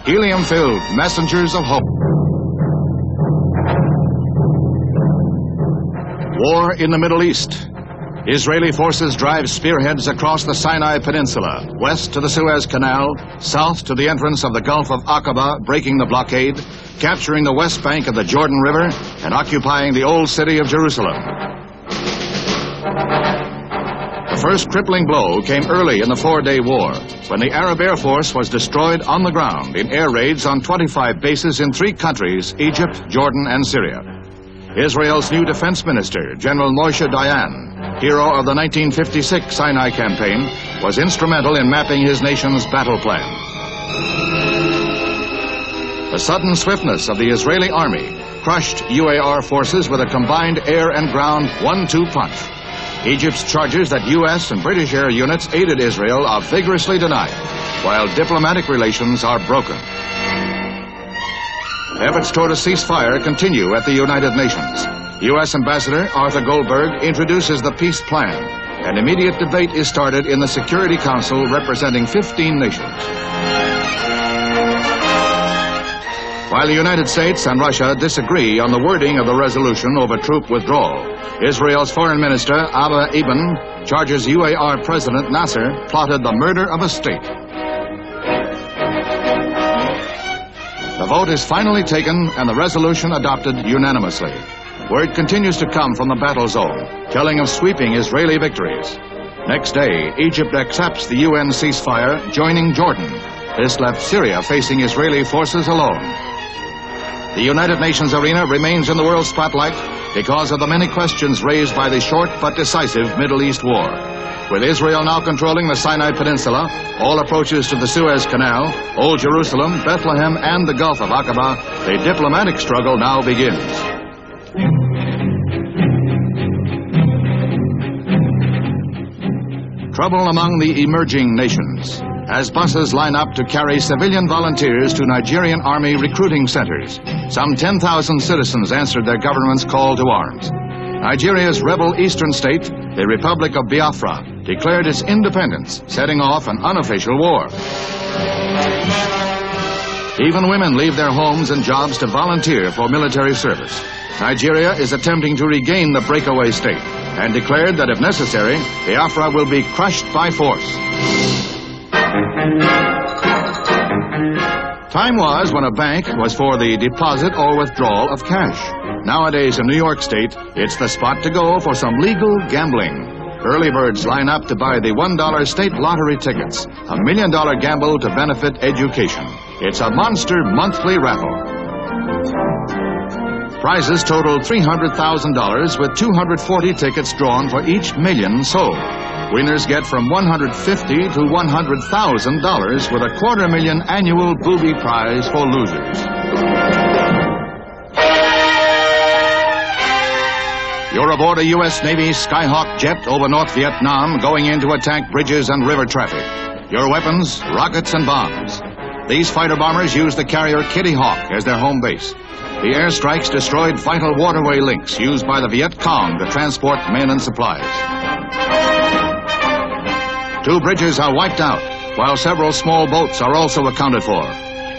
helium-filled messengers of hope. War in the Middle East. Israeli forces drive spearheads across the Sinai Peninsula, west to the Suez Canal, south to the entrance of the Gulf of Aqaba, breaking the blockade, capturing the west bank of the Jordan River, and occupying the old city of Jerusalem. The first crippling blow came early in the four-day war, when the Arab Air Force was destroyed on the ground in air raids on 25 bases in 3 countries, Egypt, Jordan, and Syria. Israel's new defense minister, General Moshe Dayan, hero of the 1956 Sinai campaign, was instrumental in mapping his nation's battle plan. The sudden swiftness of the Israeli army crushed UAR forces with a combined air and ground 1-2 punch. Egypt's charges that U.S. and British air units aided Israel are vigorously denied, while diplomatic relations are broken. Efforts toward a ceasefire continue at the United Nations. U.S. Ambassador Arthur Goldberg introduces the peace plan. An immediate debate is started in the Security Council representing 15 nations. While the United States and Russia disagree on the wording of the resolution over troop withdrawal, Israel's Foreign Minister Abba Eban charges UAR President Nasser plotted the murder of a state. The vote is finally taken and the resolution adopted unanimously. Word continues to come from the battle zone, telling of sweeping Israeli victories. Next day, Egypt accepts the UN ceasefire, joining Jordan. This left Syria facing Israeli forces alone. The United Nations arena remains in the world spotlight because of the many questions raised by the short but decisive Middle East war. With Israel now controlling the Sinai Peninsula, all approaches to the Suez Canal, Old Jerusalem, Bethlehem, and the Gulf of Aqaba, the diplomatic struggle now begins. Trouble among the emerging nations, as buses line up to carry civilian volunteers to Nigerian army recruiting centers. Some 10,000 citizens answered their government's call to arms. Nigeria's rebel eastern state, the Republic of Biafra, declared its independence, setting off an unofficial war. Even women leave their homes and jobs to volunteer for military service. Nigeria is attempting to regain the breakaway state and declared that if necessary, Biafra will be crushed by force. Time was when a bank was for the deposit or withdrawal of cash. Nowadays in New York State, it's the spot to go for some legal gambling. Early birds line up to buy the $1 state lottery tickets, a $1 million gamble to benefit education. It's a monster monthly raffle. Prizes total $300,000 with 240 tickets drawn for each million sold. Winners get from $150,000 to $100,000 with a $250,000 annual booby prize for losers. You're aboard a U.S. Navy Skyhawk jet over North Vietnam going in to attack bridges and river traffic. Your weapons, rockets and bombs. These fighter bombers use the carrier Kitty Hawk as their home base. The airstrikes destroyed vital waterway links used by the Viet Cong to transport men and supplies. 2 bridges are wiped out, while several small boats are also accounted for.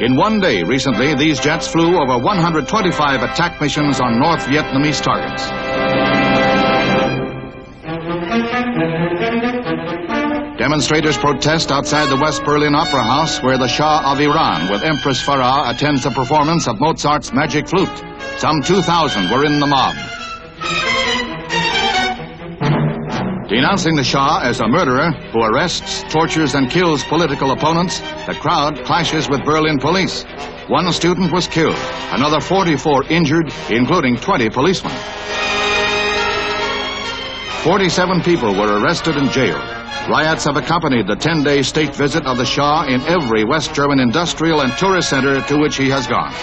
In one day recently, these jets flew over 125 attack missions on North Vietnamese targets. Demonstrators protest outside the West Berlin Opera House, where the Shah of Iran with Empress Farah attends a performance of Mozart's Magic Flute. Some 2,000 were in the mob. Denouncing the Shah as a murderer who arrests, tortures, and kills political opponents, the crowd clashes with Berlin police. 1 student was killed, another 44 injured, including 20 policemen. 47 people were arrested and jailed. Riots have accompanied the 10-day state visit of the Shah in every West German industrial and tourist center to which he has gone.